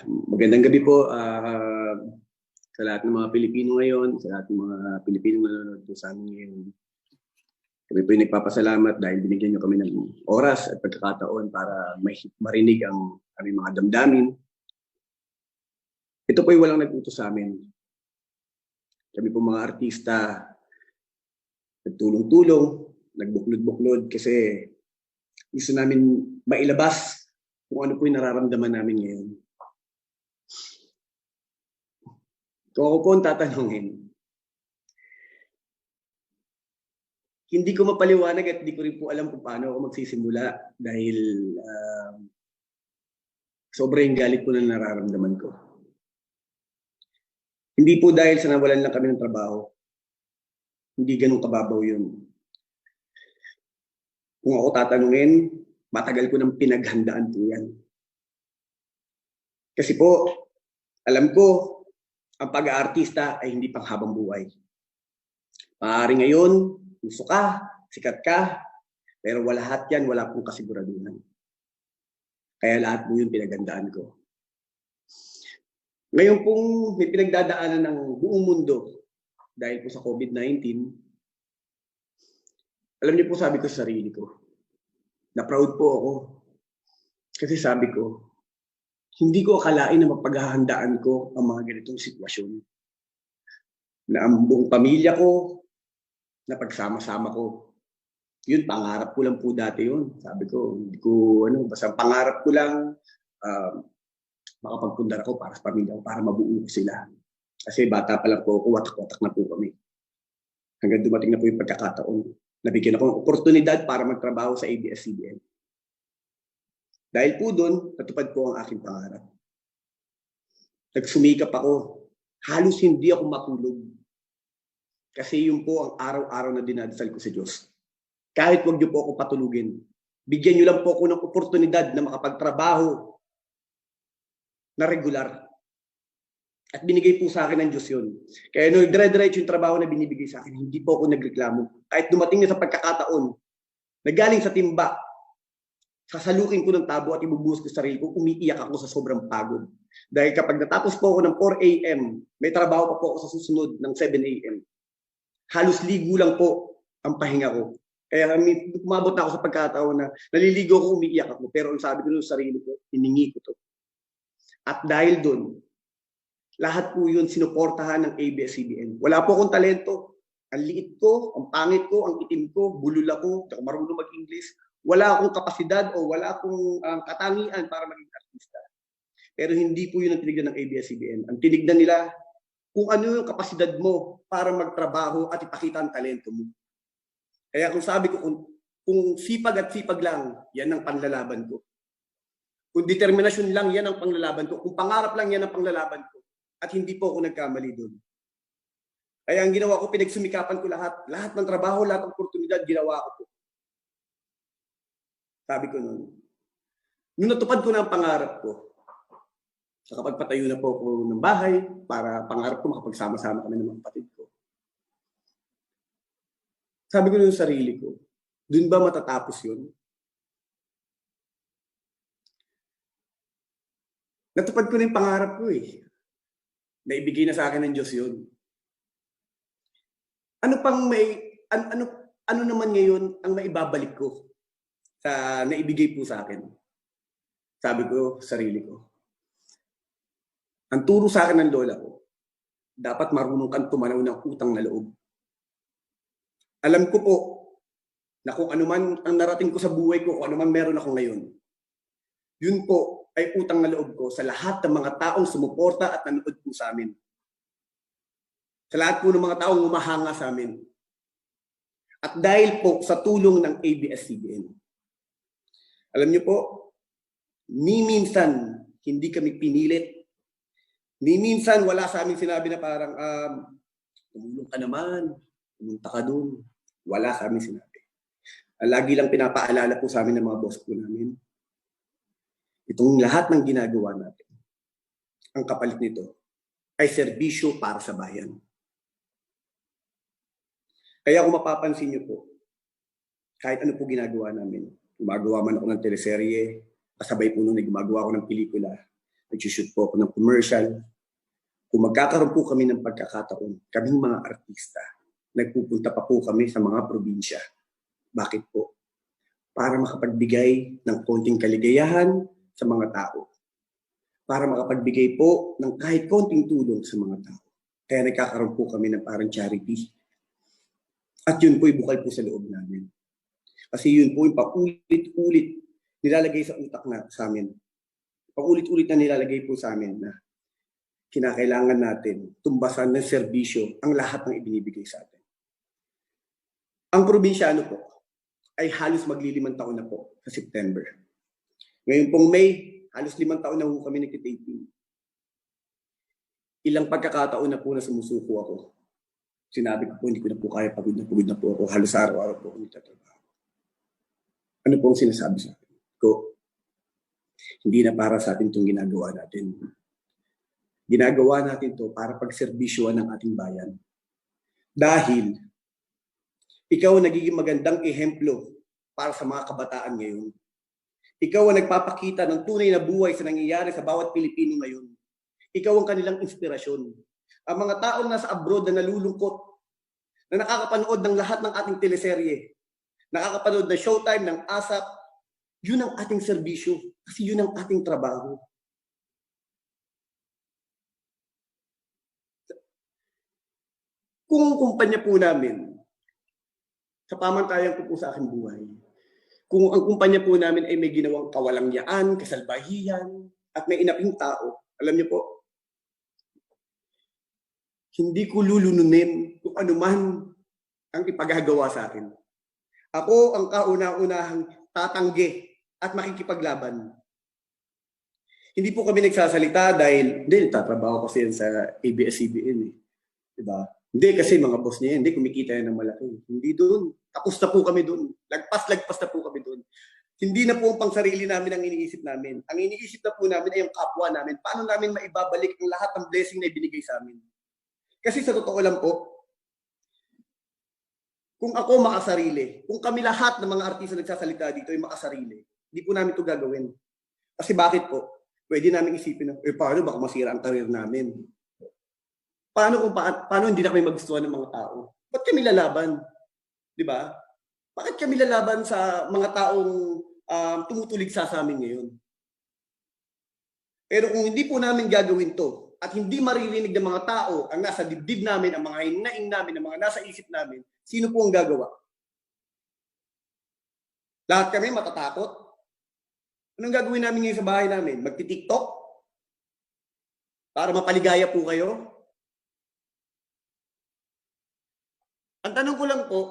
Magandang gabi po sa lahat ng mga Pilipino ngayon, sa lahat ng mga Pilipino na nanonood po sa amin ngayon. Kami po yung nagpapasalamat dahil binigyan niyo kami ng oras at pagkakataon para marinig ang aming mga damdamin. Ito po yung walang nag-utos sa amin. Kami po mga artista, nagtulong-tulong, nagbuklod-buklod kasi gusto namin mailabas kung ano po yung nararamdaman namin ngayon. Kung ako po ang tatanungin, hindi ko mapaliwanag at hindi ko rin po alam kung paano ako magsisimula dahil sobrang galit po na nararamdaman ko. Hindi po dahil sa nawalan lang kami ng trabaho. Hindi ganun kababaw yun. Kung ako tatanungin, matagal ko nang pinaghandaan po yan. Kasi po, alam ko, ang pag-aartista ay hindi pang habang buhay. Maaari ngayon, gusto ka, sikat ka, pero lahat yan, wala pong kasiguraduhan. Kaya lahat po yung pinaghandaan ko. Ngayon pong may pinagdadaanan ng buong mundo dahil po sa COVID-19, alam niyo po sabi ko sa sarili ko, na proud po ako. Kasi sabi ko, hindi ko akalain na mapaghahandaan ko ang mga ganitong sitwasyon. Na ang buong pamilya ko, na pagsama-sama ko. Yun, pangarap ko lang po dati yun. Sabi ko, hindi ko, basta pangarap ko lang, makapagpundar ako para sa pamilya ko, para mabuo ko sila. Kasi bata pa lang po ako, watak-watak na po kami. Hanggang dumating na po yung pagkakataon. Nabigyan ako ng oportunidad para magtrabaho sa ABS-CBN. Dahil po doon, natupad po ang aking pangarap. Nagsumikap ako. Halos hindi ako matulog. Kasi yun po ang araw-araw na dinadasal ko sa Diyos. Kahit wag niyo po ako patulugin, bigyan niyo lang po ako ng oportunidad na makapagtrabaho na regular. At binigay po sa akin ng Diyos yun. Kaya nung dire-diretso yung trabaho na binibigay sa akin, hindi po ako nagreklamo. Kahit dumating na sa pagkakataon, na galing sa timba, sasalukin ko ng tabo at ibubuhos ko sa sarili ko, umiiyak ako sa sobrang pagod. Dahil kapag natapos po ako ng 4 a.m., may trabaho pa po ako sa susunod ng 7 a.m. Halos ligo lang po ang pahinga ko. Kaya umabot na ako sa pagkataon na naliligo ako, umiiyak ako. Pero ang sabi ko sa sarili ko, hiningi ko to. At dahil doon, lahat po yun sinuportahan ng ABS-CBN. Wala po akong talento. Ang liit ko, ang pangit ko, ang itim ko, bulol ako, hindi ako marunong mag-English. Wala akong kapasidad o wala akong katangian para maging artista. Pero hindi po yun ang tinignan ng ABS-CBN. Ang tinignan nila kung ano yung kapasidad mo para magtrabaho at ipakita ang talento mo. Kaya kung sabi ko, kung sipag at sipag lang, yan ang panlalaban ko. Kung determinasyon lang, yan ang panlalaban ko. Kung pangarap lang, yan ang panlalaban ko. At hindi po ako nagkamali doon. Kaya ang ginawa ko, pinagsumikapan ko lahat. Lahat ng trabaho, lahat ng oportunidad, ginawa ko po. Sabi ko noon. Nung natupad ko na ang pangarap ko, nakapagpatayo na po ako ng bahay para pangarap ko makapagsama-sama kami ng mga kapatid ko. Sabi ko sa sarili ko, dun ba matatapos yun? Natupad ko na yung pangarap ko eh. Naibigay na sa akin ng Diyos yun. Ano naman ngayon ang maibabalik ko sa naibigay po sa akin? Sabi ko sa sarili ko. Ang turo sa akin ng lola ko, dapat marunong kang tumanaw ng utang na loob. Alam ko po na kung ano man ang narating ko sa buhay ko, kung ano man meron ako ngayon, yun po ay utang na loob ko sa lahat ng mga taong sumuporta at nanood po sa amin. Sa lahat po ng mga taong umahanga sa amin. At dahil po sa tulong ng ABS-CBN. Alam niyo po, ni minsan hindi kami pinilit. Ni minsan wala sa amin sinabi na parang tumulong ka naman, pumunta ka doon. Wala sa amin sinabi. Lagi lang pinapaalala po sa amin ng mga boss po namin. Itong lahat ng ginagawa natin, ang kapalit nito ay serbisyo para sa bayan. Kaya kung mapapansin niyo po, kahit ano po ginagawa namin, gumagawa man ako ng teleserye, kasabay po nung gumagawa ako ng pelikula, nag-shoot po ako ng commercial. Kung magkakaroon po kami ng pagkakataon, kaming mga artista, nagpupunta pa po kami sa mga probinsya. Bakit po? Para makapagbigay ng konting kaligayahan sa mga tao. Para makapagbigay po ng kahit konting tulong sa mga tao. Kaya nagkakaroon po kami ng parang charity. At yun po bukal po sa loob namin. Kasi yun po yung paulit-ulit nilalagay sa utak na sa amin. Paulit-ulit na nilalagay po sa amin na kinakailangan natin tumbasan ng serbisyo ang lahat ng ibinibigay sa atin. Ang probinsyano po ay halos maglilimang taon na po sa September. Ngayon pong May, halos 5 taon na po kami nagtitaping. Ilang pagkakataon na po na sumusuko ako. Sinabi ko po, hindi ko na po kaya, pagod na po ako. Halos araw-araw po ako nagtatrabaho. Ano po ang sinasabi sa akin? Hindi na para sa atin itong ginagawa natin. Ginagawa natin to para pagserbisyuhan ng ating bayan. Dahil ikaw ang nagiging magandang ehemplo para sa mga kabataan ngayon. Ikaw ang nagpapakita ng tunay na buhay sa nangyayari sa bawat Pilipino ngayon. Ikaw ang kanilang inspirasyon. Ang mga taong nasa abroad na nalulungkot, na nakakapanood ng lahat ng ating teleserye, nakakapanood ng Showtime, ng ASAP, yun ang ating serbisyo. Kasi yun ang ating trabaho. Kung kumpanya po namin, sa pamantayan ko po sa aking buhay, kung ang kumpanya po namin ay may ginawang kawalangyaan, kasalbahiyan, at may inaping tao, alam niyo po, hindi ko lulununin kung anuman ang ipagagawa sa akin. Ako ang kauna-unahang tatanggi at makikipaglaban. Hindi po kami nagsasalita dahil tatrabaho kasi yan sa ABS-CBN. Diba? Hindi kasi mga boss niya, hindi kumikita yan ng malaki. Hindi doon. Tapos na po kami doon. Lagpas na po kami doon. Hindi na po ang pangsarili namin ang iniisip namin. Ang iniisip na po namin ay ang kapwa namin. Paano namin maibabalik ang lahat ng blessing na ibinigay sa amin? Kasi sa totoo lang po, kung ako makasarili, kung kami lahat ng mga artista nagsasalita dito ay makasarili, hindi po namin ito gagawin. Kasi bakit po? Pwede namin isipin na, paano baka masira ang karir namin? Paano hindi na kami magustuhan ng mga tao? Ba't kami lalaban? Di ba? Bakit kami lalaban sa mga taong tumutulig sa amin ngayon? Pero kung hindi po namin gagawin to, at hindi maririnig ng mga tao ang nasa dibdib namin, ang mga hinaing namin, ang mga nasa isip namin, sino po ang gagawa? Lahat kami matatakot? Anong gagawin namin ngayon sa bahay namin? Magti-TikTok? Para mapaligaya po kayo? Ang tanong ko lang po,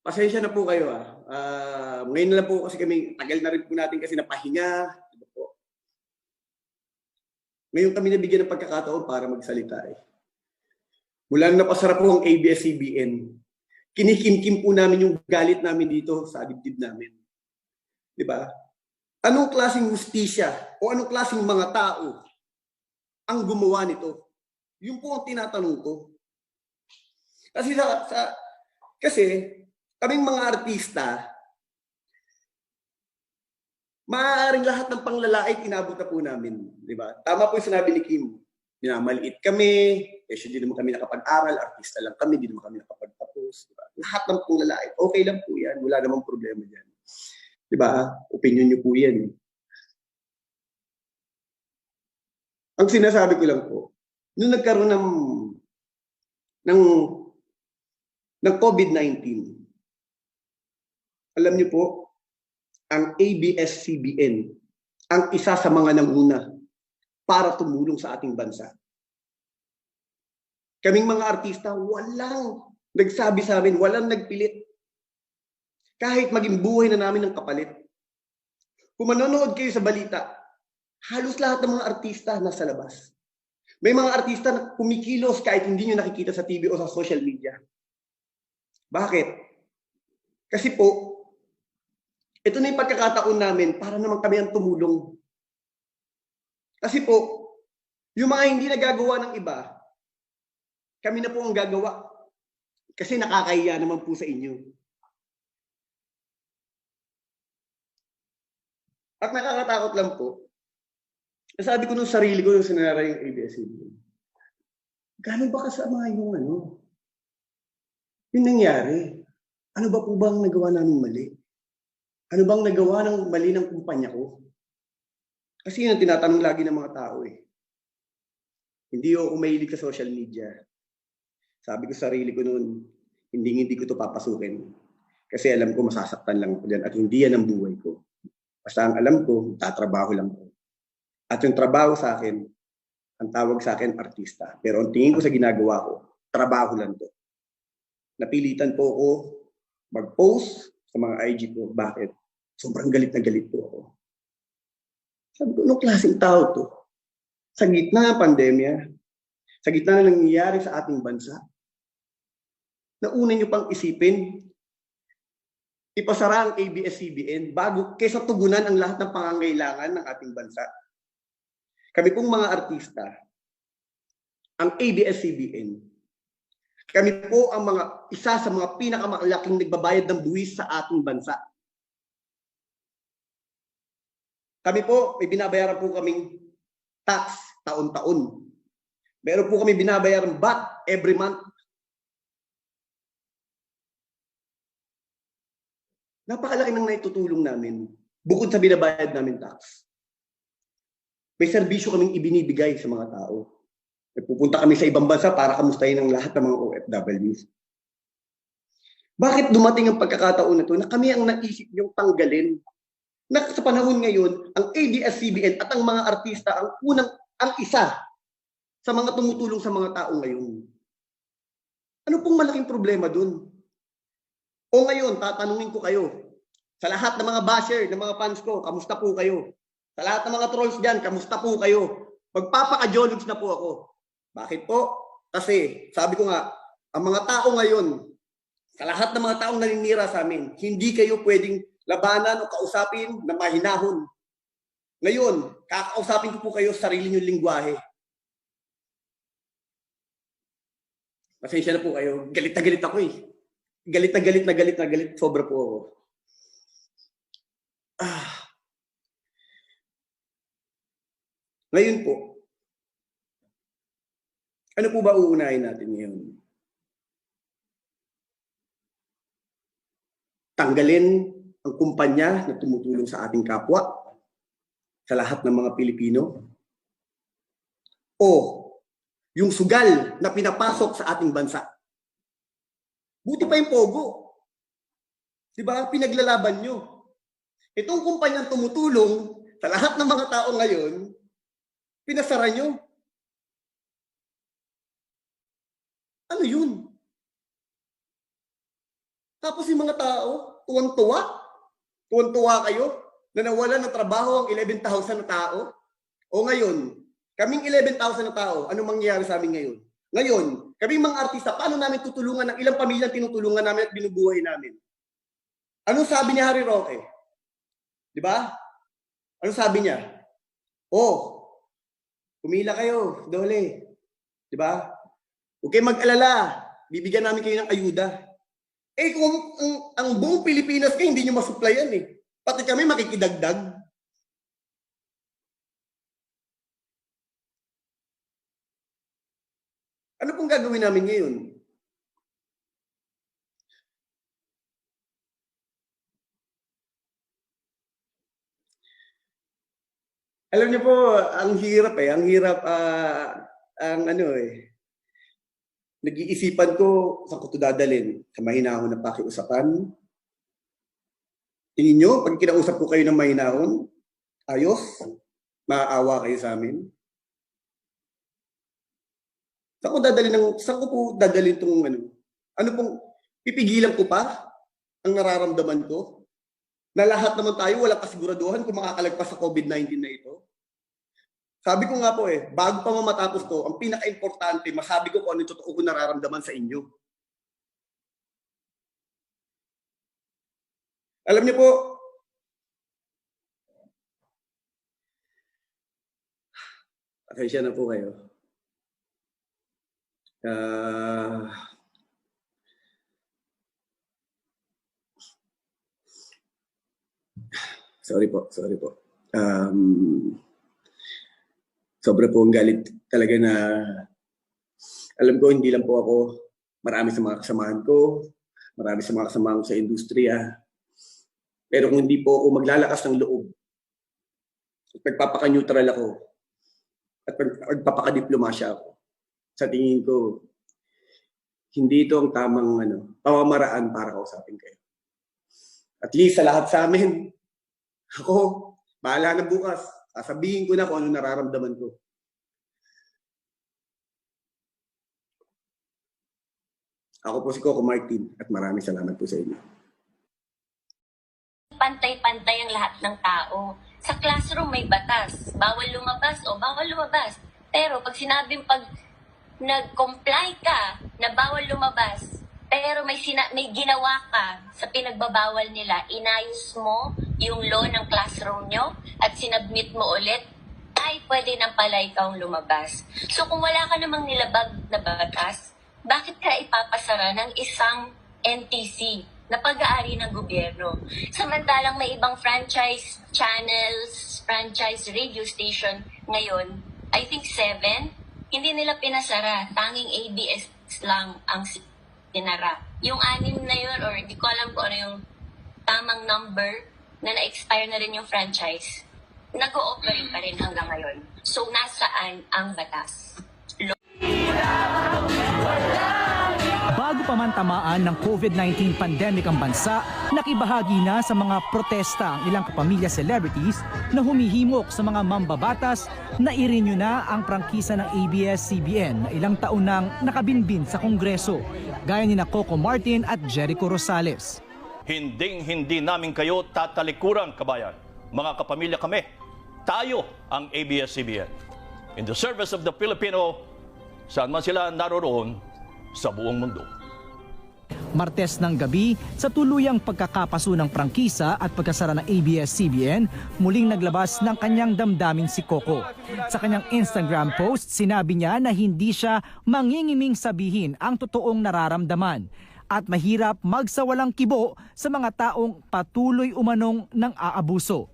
pasensya na po kayo ngayon na lang po kasi kami, tagal na rin po natin kasi napahinga. Diba po? Ngayon kami nabigyan ng pagkakataon para magsalita Mula na napasarap po ang ABS-CBN, kinikimkim po namin yung galit namin dito sa dibdib namin. Diba? Anong klaseng hustisya o anong klaseng mga tao ang gumawa nito? Yun po ang tinatanong ko. Kasi kaming mga artista, maaaring lahat ng panglalait inabot na po namin. Diba? Tama po yung sinabi ni Kim. Maliit kami, kasi hindi naman kami nakapag-aral, artista lang kami, hindi naman kami nakapagtapos. Diba? Lahat ng panglalait, okay lang po yan. Wala namang problema dyan. Diba? Opinion nyo po yan. Ang sinasabi ko lang po, nung nagkaroon ng COVID-19, alam niyo po, ang ABS-CBN ang isa sa mga nanguna para tumulong sa ating bansa. Kaming mga artista, walang nagsabi sa amin, walang nagpilit. Kahit maging buhay na namin ng kapalit. Kung manonood kayo sa balita, halos lahat ng mga artista nasa labas. May mga artista na kumikilos kahit hindi nyo nakikita sa TV o sa social media. Bakit? Kasi po, ito na yung pagkakataon namin para naman kami ang tumulong. Kasi po, yung mga hindi nagagawa ng iba, kami na po ang gagawa. Kasi nakakahiya naman po sa inyo. At nakakatakot lang po, sabi ko nung sarili ko nung sinara yung ABS-CBN, gano'n ba kasama yung yung nangyari? Ano ba po bang nagawa namin mali? Ano bang nagawa ng mali ng kumpanya ko? Kasi yun ang tinatanong lagi ng mga tao eh. Hindi ako mahilig sa social media. Sabi ko sa sarili ko noon, hindi ko to papasukin. Kasi alam ko masasaktan lang ako dyan at hindi yan ang buhay ko. Basta ang alam ko, tatrabaho lang ko. At yung trabaho sa akin, ang tawag sa akin, artista. Pero ang tingin ko sa ginagawa ko, trabaho lang to. Napilitan po ako mag-post sa mga IG ko. Bakit? Sobrang galit na galit po ako. Sabi ko, anong klaseng tao to? Sa gitna ng pandemya, sa gitna na nangyayari sa ating bansa, nauna nyo pang isipin, ipasara ang ABS-CBN bago kaysa tugunan ang lahat ng pangangailangan ng ating bansa. Kami pong mga artista, ang ABS-CBN, kami po ang isa sa mga pinakamalaking nagbabayad ng buwis sa ating bansa. Kami po, may binabayaran po kaming tax taon-taon. Meron po kami binabayaran VAT every month. Napakalaki ng naitutulong namin bukod sa binabayad namin tax. May serbisyo kaming ibinibigay sa mga tao. Pupunta kami sa ibang bansa para kamustahin ang lahat ng mga OFWs. Bakit dumating ang pagkakataon na ito na kami ang naisip niyong tanggalin? Na sa panahon ngayon, ang ABS-CBN at ang mga artista ang isa sa mga tumutulong sa mga tao ngayon. Ano pong malaking problema dun? O ngayon, tatanungin ko kayo, sa lahat ng mga basher, ng mga fans ko, kamusta po kayo? Sa lahat ng mga trolls dyan, kamusta po kayo? Magpapaka-jologs na po ako. Bakit po? Kasi, sabi ko nga, ang mga tao ngayon, sa lahat ng mga taong naninira sa amin, hindi kayo pwedeng labanan o kausapin na mahinahon. Ngayon, kakausapin ko po kayo sa sarili niyong lingwahe. Pasensya na po kayo. Galit na galit ako eh. Galit na galit. Sobra po ako. Ngayon po, ano po ba uunahin natin ngayon? Tanggalin ang kumpanya na tumutulong sa ating kapwa, sa lahat ng mga Pilipino? O yung sugal na pinapasok sa ating bansa? Buti pa yung Pogo. Diba? Pinaglalaban nyo. Itong kumpanyang tumutulong sa lahat ng mga tao ngayon, pinasara nyo. Ano yun? Tapos yung mga tao, tuwang-tuwa. Tuwang-tuwa kayo na nawalan ng trabaho ang 11,000 na tao. O ngayon, kaming 11,000 na tao, ano mangyayari sa amin ngayon? Ngayon, kaming mga artista, paano namin tutulungan ng ilang pamilyang tinutulungan namin at binubuhay namin? Ano sabi ni Harry Roque? Di ba? Ano sabi niya? Oh, kumila kayo, dole. Di ba? Huwag kayong mag-alala. Bibigyan namin kayo ng ayuda. Eh kung ang buong Pilipinas kayo, hindi nyo masuplayan eh. Pati kami makikidagdag. Ano pong gagawin namin ngayon? Alam niyo po, ang hirap eh. Ang hirap, ang ano eh. Nag-iisipan ko saan ko ito dadalhin. Sa mahinahon na pakiusapan. Tingin nyo, pag kinausap ko kayo ng mahinahon, ayos, maaawa kayo sa amin. Saan ko po dadalhin itong ano pong, pipigilan ko pa ang nararamdaman ko? Na lahat naman tayo walang kasiguraduhan kung makakalagpas sa COVID-19 na ito. Sabi ko nga po bago pa matapos to, ang pinaka-importante, masabi ko kung ano yung totoo ko nararamdaman sa inyo. Alam niyo po, pasensya na po kayo. Sorry po. Sobra po ang galit talaga na alam ko hindi lang po ako, marami sa mga kasamahan ko, marami sa mga kasamahan ko sa industriya. Pero kung hindi po ako maglalakas ng loob, at magpapaka-neutral ako, at magpapaka-diplomasya ako, sa tingin ko, hindi ito ang tamang pamamaraan para kausapin kayo. At least sa lahat sa amin, ako, bahala na bukas. Sasabihin ko na kung ano nararamdaman ko. Ako po si Coco Martin at maraming salamat po sa inyo. Pantay-pantay ang lahat ng tao. Sa classroom may batas. Bawal lumabas o bawal lumabas. Pero pag sinabing nag-comply ka na bawal lumabas, pero may ginawa ka sa pinagbabawal nila, inayos mo yung law ng classroom nyo at sinubmit mo ulit, ay pwede nang pala ikaw lumabas. So kung wala ka namang nilabag na batas, bakit ka ipapasara ng isang NTC na pag-aari ng gobyerno? Samantalang may ibang franchise channels, franchise radio station ngayon, I think 7, hindi nila pinasara. Tanging ABS lang ang sinara. Yung 6 na yun, or di ko alam kung ano yung tamang number na na-expire na rin yung franchise, nag-ooperate pa rin hanggang ngayon. So, nasaan ang batas? Bago pa man tamaan ng COVID-19 pandemic ang bansa, nakibahagi na sa mga protesta ang ilang kapamilya celebrities na humihimok sa mga mambabatas na i-renew na ang prangkisa ng ABS-CBN na ilang taon nang nakabinbin sa Kongreso, gaya ni Coco Martin at Jericho Rosales. Hinding-hindi namin kayo tatalikuran, kabayan. Mga kapamilya kami, tayo ang ABS-CBN. In the service of the Filipino, saan man sila naroroon sa buong mundo. Martes ng gabi, sa tuluyang pagkakapaso ng prangkisa at pagkasara ng ABS-CBN, muling naglabas ng kanyang damdamin si Coco. Sa kanyang Instagram post, sinabi niya na hindi siya mangingiming sabihin ang totoong nararamdaman at mahirap magsawalang kibo sa mga taong patuloy umanong ng aabuso.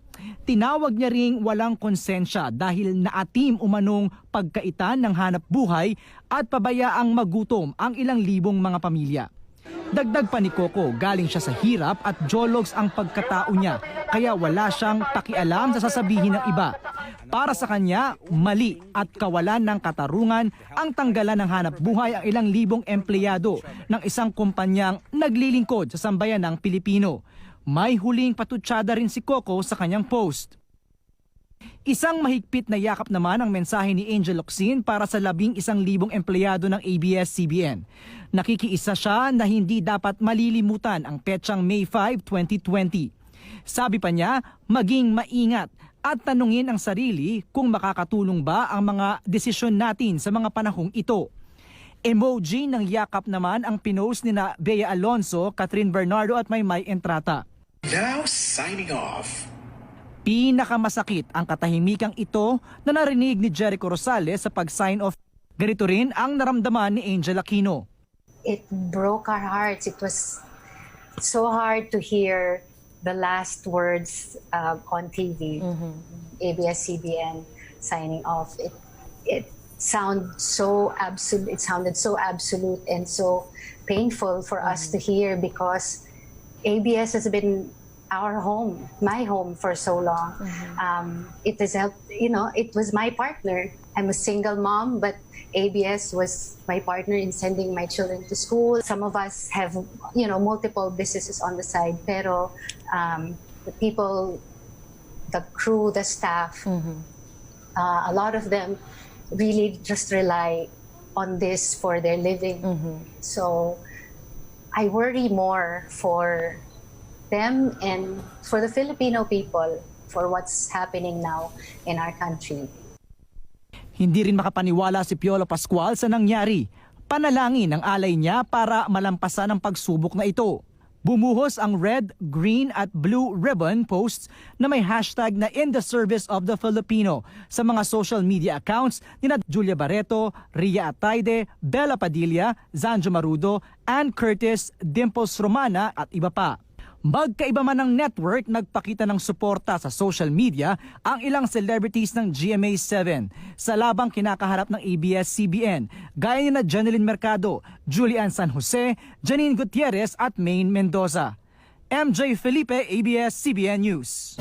Tinawag niya ring walang konsensya dahil naatim umanong pagkaitan ng hanap buhay at pabayaang magutom ang ilang libong mga pamilya. Dagdag pa ni Coco, galing siya sa hirap at jologs ang pagkatao niya, kaya wala siyang pakialam sa sasabihin ng iba. Para sa kanya, mali at kawalan ng katarungan ang tanggalan ng hanap buhay ang ilang libong empleyado ng isang kumpanyang naglilingkod sa sambayanang Pilipino. May huling patutsada rin si Coco sa kanyang post. Isang mahigpit na yakap naman ang mensahe ni Angel Locsin para sa 11,000 empleyado ng ABS-CBN. Nakikiisa siya na hindi dapat malilimutan ang petsang May 5, 2020. Sabi pa niya, maging maingat at tanungin ang sarili kung makakatulong ba ang mga desisyon natin sa mga panahong ito. Emoji ng yakap naman ang pinost ni Bea Alonso, Catherine Bernardo at Maymay Entrata. Now signing off. Pinakamasakit ang katahimikang ito na narinig ni Jericho Rosales sa pag-sign off. Ganito rin ang naramdaman ni Angel Aquino. It broke our hearts. It was so hard to hear the last words on TV. ABS-CBN signing off. It sounded so absolute. It sounded so absolute and so painful for us to hear because ABS has been our home, my home for so long. It has helped, it was my partner. I'm a single mom, but ABS was my partner in sending my children to school. Some of us have, multiple businesses on the side, pero the people, the crew, the staff, a lot of them really just rely on this for their living. So I worry more for them and for the Filipino people for what's happening now in our country. Hindi rin makapaniwala si Piolo Pascual sa nangyari. Panalangin ang alay niya para malampasan ang pagsubok na ito. Bumuhos ang red, green at blue ribbon posts na may hashtag na in the service of the Filipino sa mga social media accounts nina Julia Barreto, Ria Atayde, Bella Padilla, Zanjo Marudo, Ann Curtis, Dimples Romana at iba pa. Magkaiba man ng network, nagpakita ng suporta sa social media ang ilang celebrities ng GMA7 sa labang kinakaharap ng ABS-CBN, gaya ni na Jeneline Mercado, Julian San Jose, Janine Gutierrez at Maine Mendoza. MJ Felipe, ABS-CBN News.